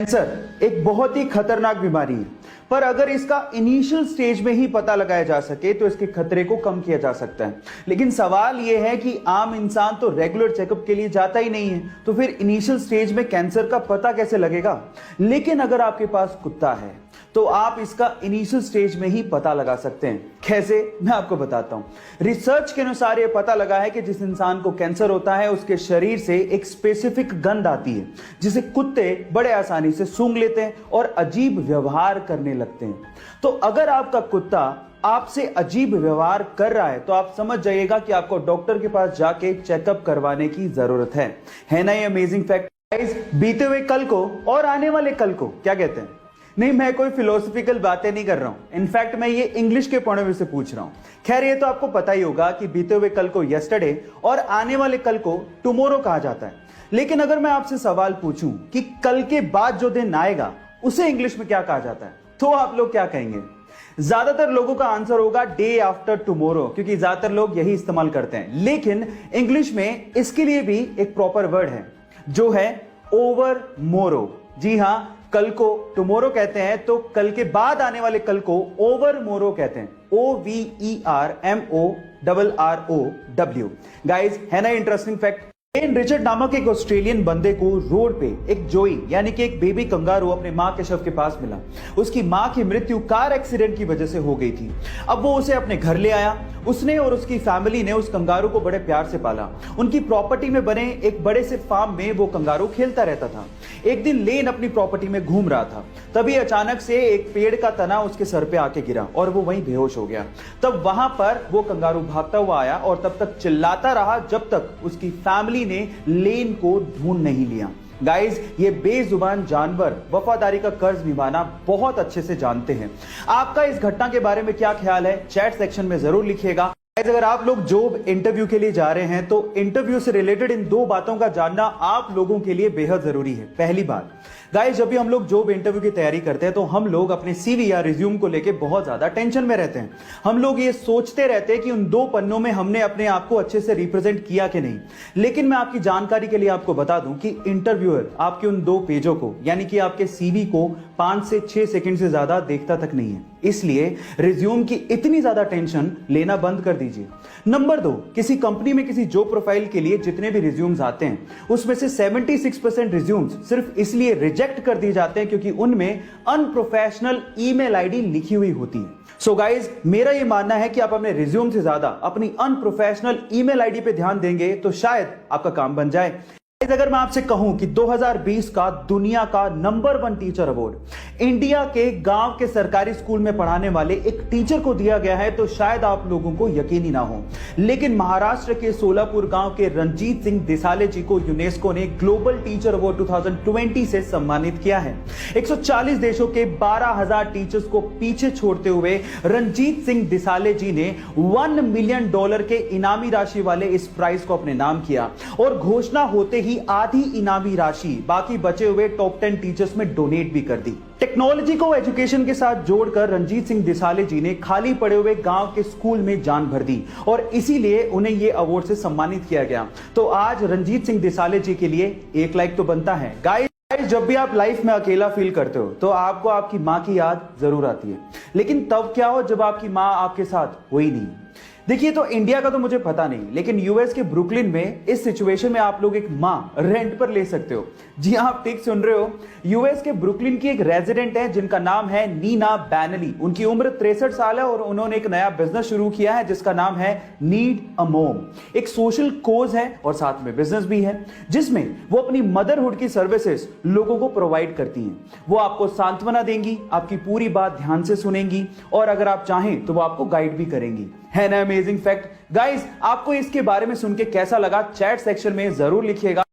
Cancer एक बहुत ही खतरनाक बीमारी है, पर अगर इसका इनिशियल स्टेज में ही पता लगाया जा सके तो इसके खतरे को कम किया जा सकता है। लेकिन सवाल यह है कि आम इंसान तो रेगुलर चेकअप के लिए जाता ही नहीं है, तो फिर इनिशियल स्टेज में कैंसर का पता कैसे लगेगा। लेकिन अगर आपके पास कुत्ता है तो आप इसका इनिशियल स्टेज में ही पता लगा सकते हैं। कैसे, मैं आपको बताता हूं। रिसर्च के अनुसार यह पता लगा है कि जिस इंसान को कैंसर होता है उसके शरीर से एक स्पेसिफिक गंध आती है जिसे कुत्ते बड़े आसानी से सूंघ लेते हैं और अजीब व्यवहार करने लगते हैं। तो अगर आपका कुत्ता आपसे अजीब व्यवहार कर रहा है तो आप समझ जाइएगा कि आपको डॉक्टर के पास जाके चेकअप करवाने की जरूरत है ना ये अमेजिंग फैक्ट। बीते हुए कल को और आने वाले कल को क्या कहते हैं? नहीं, मैं कोई फिलोसफिकल बातें नहीं कर रहा हूं। इनफैक्ट मैं ये इंग्लिश के पॉइंट ऑफ व्यू से पूछ रहा हूं। खैर, ये तो आपको पता ही होगा कि बीते हुए कल को यस्टरडे और आने वाले कल को टुमारो कहा जाता है। लेकिन अगर मैं आपसे सवाल पूछूं कि कल के बाद जो दिन आएगा उसे इंग्लिश में क्या कहा जाता है, तो आप लोग क्या कहेंगे? ज्यादातर लोगों का आंसर होगा डे आफ्टर टुमारो, क्योंकि ज्यादातर लोग यही इस्तेमाल करते हैं। लेकिन इंग्लिश में इसके लिए भी एक प्रॉपर वर्ड है जो है ओवर मोरो। जी हां, कल को टुमारो कहते हैं तो कल के बाद आने वाले कल को ओवर मोरो कहते हैं। OVERMORROW। गाइस, है ना इंटरेस्टिंग फैक्ट। केन रिचर्ड नामक एक ऑस्ट्रेलियन बंदे को रोड पे एक जोई यानी कि एक बेबी कंगारू अपने मां के शव के पास मिला। उसकी मां की मृत्यु कार एक्सीडेंट की वजह से हो गई थी। अब वो उसे अपने घर ले आया। उसने और उसकी फैमिली ने उस कंगारू को बड़े प्यार से पाला। उनकी प्रॉपर्टी में बने एक बड़े से फार्म में वो कंगारू खेलता रहता था। एक दिन लेन अपनी प्रॉपर्टी में घूम रहा था, तभी अचानक से एक पेड़ का तना उसके सर पे आके गिरा और वो वहीं बेहोश हो गया। तब वहां पर वो कंगारू भागता हुआ आया और तब तक चिल्लाता रहा जब तक उसकी फैमिली ने लेन को ढूंढ नहीं लिया। गाइस, ये बेजुबान जानवर वफादारी का कर्ज निभाना बहुत अच्छे से जानते हैं। आपका इस घटना के बारे में क्या ख्याल है, चैट सेक्शन में जरूर लिखिएगा। अगर आप लोग जॉब इंटरव्यू के लिए जा रहे हैं तो इंटरव्यू से रिलेटेड इन दो बातों का जानना आप लोगों के लिए बेहद जरूरी है। पहली बात, गाइस, जब भी हम लोग जॉब इंटरव्यू की तैयारी करते हैं तो हम लोग अपने सीवी या रिज्यूम को लेके बहुत ज्यादा टेंशन में रहते हैं। हम लोग ये सोचते रहते हैं कि उन दो पन्नों में हमने अपने आप को अच्छे से रिप्रेजेंट किया कि नहीं। लेकिन मैं आपकी जानकारी के लिए आपको बता दूं कि इंटरव्यूअर आपके उन दो पेजों को यानी कि आपके सीवी को 5 से 6 सेकंड से ज्यादा देखता तक नहीं है। इसलिए रिज्यूम की इतनी ज्यादा टेंशन लेना बंद कर दीजिए। नंबर 2, किसी कंपनी में किसी जॉब प्रोफाइल के लिए जितने भी रिज्यूम्स आते हैं उसमें से 76% रिज्यूम्स सिर्फ इसलिए रिजेक्ट कर दिए जाते हैं क्योंकि उनमें अनप्रोफेशनल ईमेल आईडी लिखी हुई होती है। सो गाइज, मेरा यह मानना है कि आप अपने रिज्यूम से ज्यादा अपनी अनप्रोफेशनल ईमेल आईडी पे ध्यान देंगे तो शायद आपका काम बन जाए। अगर मैं आपसे कहूं कि 2020 का दुनिया का नंबर 1 टीचर अवार्ड इंडिया के गांव के सरकारी स्कूल में पढ़ाने वाले एक टीचर को दिया गया है तो शायद आप लोगों को यकीन ही ना हो। लेकिन महाराष्ट्र के सोलापुर गांव के रंजीत सिंह दिसाले जी को यूनेस्को ने ग्लोबल टीचर अवार्ड 2020 से सम्मानित किया है। 140 देशों के 12,000 टीचर्स को पीछे छोड़ते हुए रंजीत सिंह दिसाले जी ने $1 मिलियन के इनामी राशि वाले इस प्राइज को अपने नाम किया और घोषणा होते ही आधी इनामी राशि बाकी बचे हुए टॉप 10 टीचर्स में डोनेट भी कर दी। टेक्नोलॉजी को एजुकेशन के साथ जोड़कर रंजीत सिंह दिसाले जी ने खाली पड़े हुए गांव के स्कूल में जान भर दी और इसीलिए उन्हें यह अवार्ड से सम्मानित किया गया। तो आज रंजीत सिंह दिसाले जी के लिए एक लाइक तो बनता है। गाइस, जब भी आप लाइफ में अकेला फील करते हो तो आपको आपकी मां की याद जरूर आती है। लेकिन तब क्या हो जब आपकी मां आपके साथ हुई नहीं। देखिए, तो इंडिया का तो मुझे पता नहीं, लेकिन यूएस के ब्रुकलिन में इस सिचुएशन में आप लोग एक मां रेंट पर ले सकते हो। जी हां, आप ठीक सुन रहे हो। यूएस के ब्रुकलिन की एक रेजिडेंट है जिनका नाम है नीना बैनली। उनकी उम्र 63 साल है और उन्होंने एक नया बिजनेस शुरू किया है जिसका नाम है नीड अ मॉम। एक सोशल कोज है और साथ में बिजनेस भी है जिसमें वो अपनी मदरहुड की सर्विसेज लोगों को प्रोवाइड करती हैं। वो आपको सांत्वना देंगी, आपकी पूरी बात ध्यान से सुनेंगी और अगर आप चाहें तो वो आपको गाइड भी करेंगी। है ना अमेजिंग फैक्ट। गाइस, आपको इसके बारे में सुन के कैसा लगा, चैट सेक्शन में जरूर लिखिएगा।